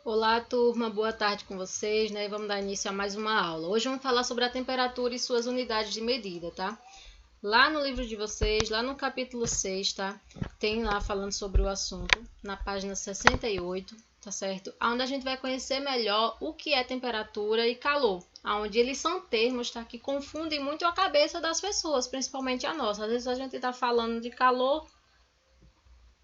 Olá, turma, boa tarde com vocês, né? Vamos dar início a mais uma aula. Hoje vamos falar sobre a temperatura e suas unidades de medida, tá? Lá no livro de vocês, lá no capítulo 6, tá? Tem lá falando sobre o assunto, na página 68, tá certo? Onde a gente vai conhecer melhor o que é temperatura e calor, onde eles são termos, tá? Que confundem muito a cabeça das pessoas, principalmente a nossa. Às vezes a gente tá falando de calor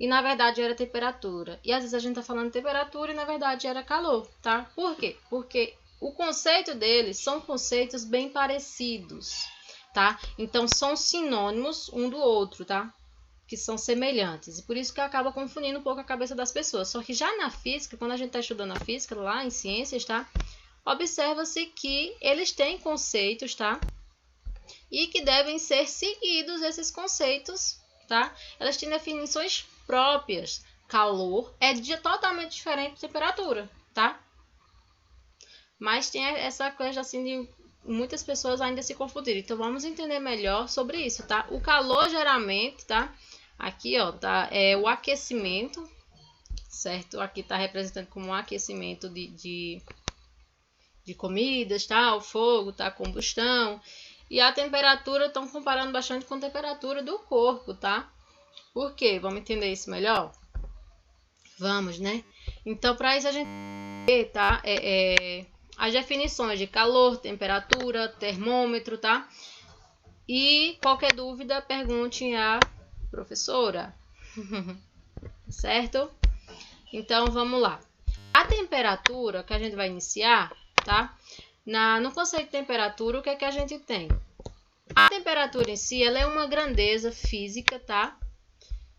e na verdade era temperatura. E às vezes a gente tá falando de temperatura e na verdade era calor, tá? Por quê? Porque o conceito deles são conceitos bem parecidos, tá? Então são sinônimos um do outro, tá? Que são semelhantes. E por isso que acaba confundindo um pouco a cabeça das pessoas. Só que já na física, quando a gente está estudando a física lá em ciências, tá? Observa-se que eles têm conceitos, tá? E que devem ser seguidos esses conceitos, tá? Elas têm definições próprias. Calor é totalmente diferente de temperatura, tá? Mas tem essa coisa assim de muitas pessoas ainda se confundirem. Então vamos entender melhor sobre isso, tá? O calor geralmente, tá? Aqui, ó, tá? É o aquecimento, certo? Aqui tá representando como um aquecimento de comidas, tá? O fogo, tá? A combustão. E a temperatura, estão comparando bastante com a temperatura do corpo, tá? Por quê? Vamos entender isso melhor? Vamos, né? Então, para isso a gente ver, tá? As definições de calor, temperatura, termômetro, tá? E qualquer dúvida, pergunte à professora. Certo? Então, vamos lá. A temperatura que a gente vai iniciar, tá? No conceito de temperatura, o que é que a gente tem? A temperatura em si, ela é uma grandeza física, tá?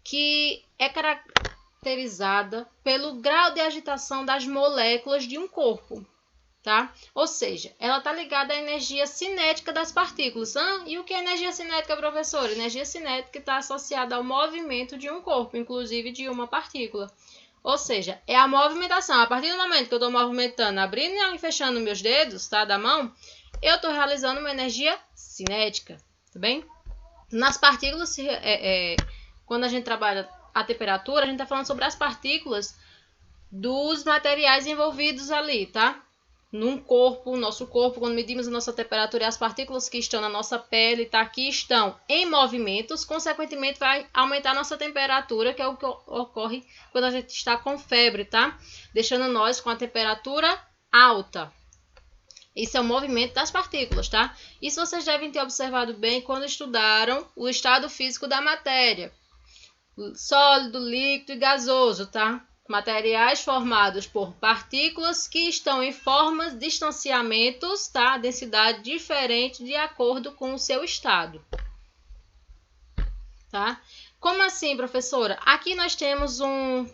Que é caracterizada pelo grau de agitação das moléculas de um corpo, tá? Ou seja, ela está ligada à energia cinética das partículas. E o que é energia cinética, professor? Energia cinética está associada ao movimento de um corpo, inclusive de uma partícula. Ou seja, é a movimentação. A partir do momento que eu estou movimentando, abrindo e fechando meus dedos, tá, da mão, eu estou realizando uma energia cinética, tá bem? Nas partículas, quando a gente trabalha a temperatura, a gente está falando sobre as partículas dos materiais envolvidos ali, tá? Num corpo, nosso corpo, quando medimos a nossa temperatura, as partículas que estão na nossa pele, tá? Que estão em movimentos, consequentemente vai aumentar a nossa temperatura, que é o que ocorre quando a gente está com febre, tá? Deixando nós com a temperatura alta. Isso é o movimento das partículas, tá? Isso vocês devem ter observado bem quando estudaram o estado físico da matéria. Sólido, líquido e gasoso, tá? Materiais formados por partículas que estão em formas, distanciamentos, tá? Densidade diferente de acordo com o seu estado. Tá? Como assim, professora? Aqui nós temos um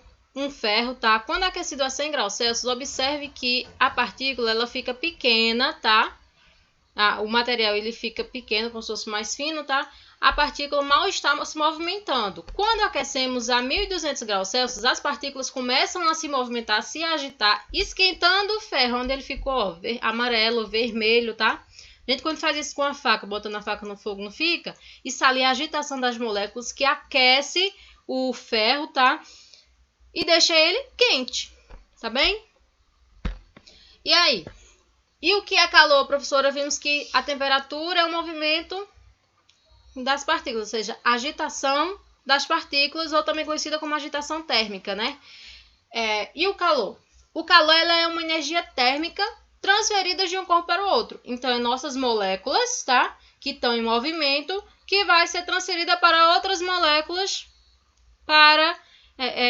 ferro, tá? Quando aquecido a 100 graus Celsius, observe que a partícula ela fica pequena, tá? O material ele fica pequeno, como se fosse mais fino, tá? A partícula mal está se movimentando. Quando aquecemos a 1200 graus Celsius, as partículas começam a se movimentar, a se agitar, esquentando o ferro, onde ele ficou ó, amarelo, vermelho, tá? A gente, quando faz isso com a faca, botando a faca no fogo, não fica? Isso ali é a agitação das moléculas que aquece o ferro, tá? E deixa ele quente, tá bem? E aí? E o que é calor, professora? Vimos que a temperatura é o movimento das partículas, ou seja, a agitação das partículas, ou também conhecida como agitação térmica, né? E o calor? O calor ela é uma energia térmica transferida de um corpo para o outro. Então, é nossas moléculas, tá? Que estão em movimento, que vai ser transferida para outras moléculas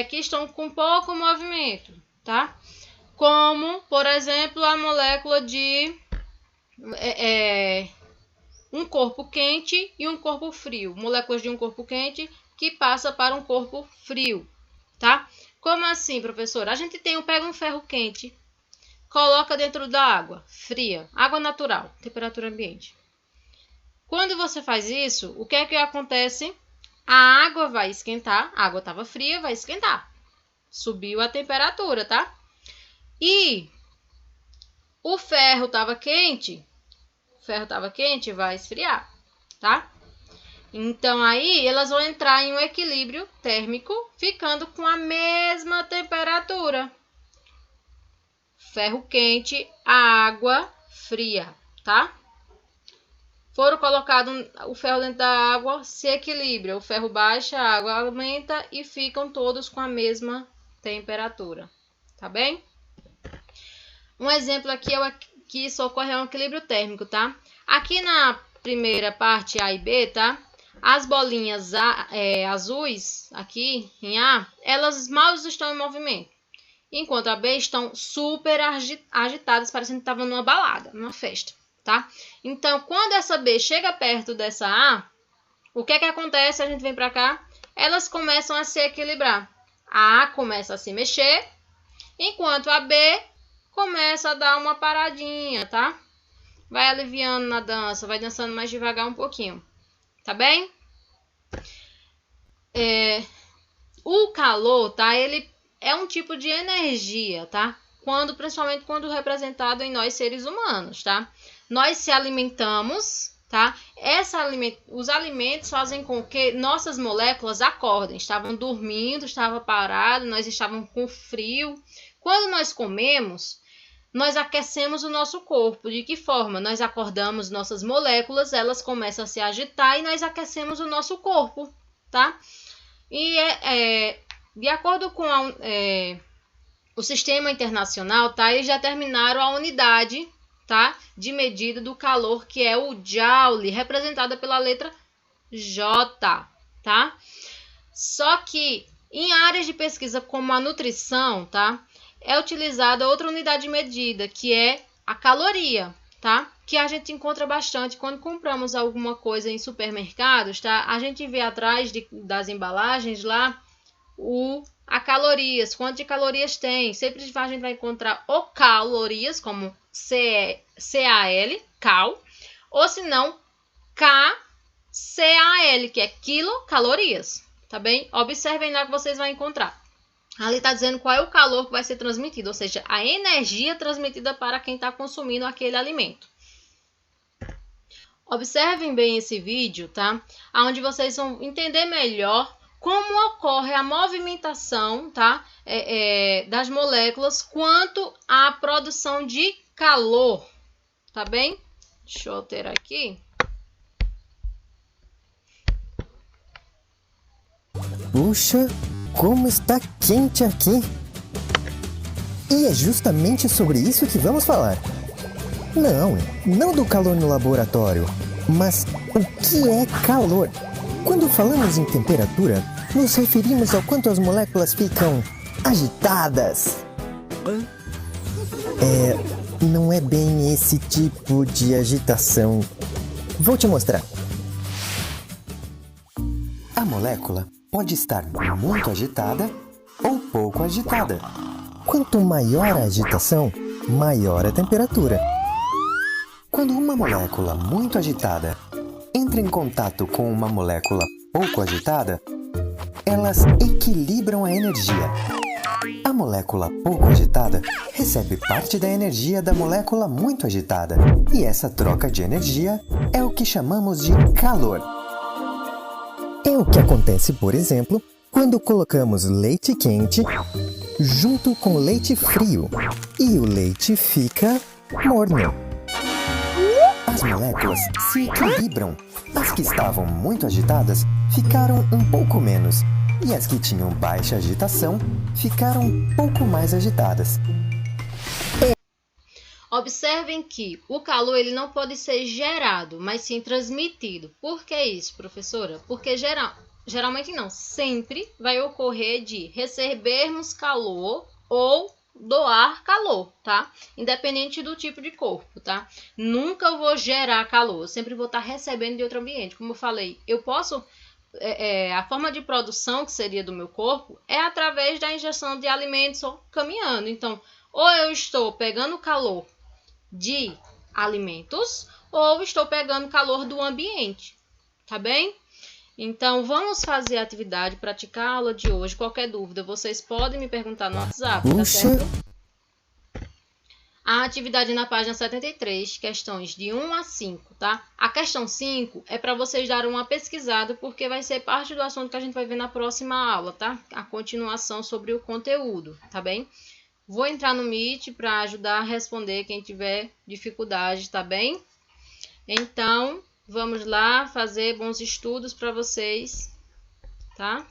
que estão com pouco movimento, tá? Como, por exemplo, a molécula de um corpo quente e um corpo frio. Moléculas de um corpo quente que passa para um corpo frio, tá? Como assim, professora? A gente pega um ferro quente, coloca dentro da água fria, água natural, temperatura ambiente. Quando você faz isso, o que é que acontece? A água vai esquentar, a água estava fria, vai esquentar. Subiu a temperatura, tá? E o ferro estava quente, vai esfriar, tá? Então, aí, elas vão entrar em um equilíbrio térmico, ficando com a mesma temperatura. ferro quente, a água fria, tá? Foram colocados o ferro dentro da água, se equilibra, o ferro baixa, a água aumenta e ficam todos com a mesma temperatura, tá bem? Um exemplo aqui é que isso ocorre um equilíbrio térmico, tá? Aqui na primeira parte A e B, tá? As bolinhas azuis, aqui em A, elas mal estão em movimento. Enquanto a B estão super agitadas, parecendo que estavam numa balada, numa festa, tá? Então, quando essa B chega perto dessa A, o que é que acontece? A gente vem para cá, elas começam a se equilibrar. A A começa a se mexer, enquanto a B começa a dar uma paradinha, tá? Vai aliviando na dança, vai dançando mais devagar um pouquinho, tá bem? O calor, tá? Ele é um tipo de energia, tá? Principalmente quando representado em nós seres humanos, tá? Nós se alimentamos, tá? Os alimentos fazem com que nossas moléculas acordem. Estavam dormindo, estava parado, nós estávamos com frio. Quando nós comemos, nós aquecemos o nosso corpo. De que forma? Nós acordamos nossas moléculas, elas começam a se agitar e nós aquecemos o nosso corpo, tá? E de acordo com o sistema internacional, tá? Eles determinaram a unidade, tá? De medida do calor, que é o Joule, representada pela letra J, tá? Só que em áreas de pesquisa como a nutrição, tá? É utilizada outra unidade de medida, que é a caloria, tá? Que a gente encontra bastante quando compramos alguma coisa em supermercados, tá? A gente vê atrás das embalagens lá a calorias, quanto de calorias tem. Sempre a gente vai encontrar ou calorias, como CAL, cal, ou se não, KCAL, que é quilocalorias, tá bem? Observem lá que vocês vão encontrar. Ali está dizendo qual é o calor que vai ser transmitido, ou seja, a energia transmitida para quem está consumindo aquele alimento. Observem bem esse vídeo, tá? Onde vocês vão entender melhor como ocorre a movimentação, tá? Das moléculas quanto à produção de calor, tá bem? Deixa eu alterar aqui. Puxa, como está quente aqui! E é justamente sobre isso que vamos falar. Não do calor no laboratório, mas o que é calor? Quando falamos em temperatura, nos referimos ao quanto as moléculas ficam agitadas. Não é bem esse tipo de agitação. Vou te mostrar. A molécula pode estar muito agitada ou pouco agitada. Quanto maior a agitação, maior a temperatura. Quando uma molécula muito agitada entra em contato com uma molécula pouco agitada, elas equilibram a energia. A molécula pouco agitada recebe parte da energia da molécula muito agitada, e essa troca de energia é o que chamamos de calor. É o que acontece, por exemplo, quando colocamos leite quente junto com leite frio e o leite fica morno. As moléculas se equilibram. As que estavam muito agitadas ficaram um pouco menos, e as que tinham baixa agitação ficaram um pouco mais agitadas. Observem que o calor ele não pode ser gerado, mas sim transmitido. Por que isso, professora? Porque geralmente não, sempre vai ocorrer de recebermos calor ou doar calor, tá? Independente do tipo de corpo, tá? Nunca eu vou gerar calor, eu sempre vou estar recebendo de outro ambiente. Como eu falei, eu posso... a forma de produção que seria do meu corpo é através da ingestão de alimentos ou caminhando. Então, ou eu estou pegando calor de alimentos ou estou pegando calor do ambiente, tá bem? Então, vamos fazer a atividade, praticar a aula de hoje. Qualquer dúvida, vocês podem me perguntar no WhatsApp, tá certo? A atividade na página 73, questões de 1 a 5, tá? A questão 5 é para vocês darem uma pesquisada, porque vai ser parte do assunto que a gente vai ver na próxima aula, tá? A continuação sobre o conteúdo, tá bem? Vou entrar no Meet para ajudar a responder quem tiver dificuldade, tá bem? Então, vamos lá fazer bons estudos para vocês, tá?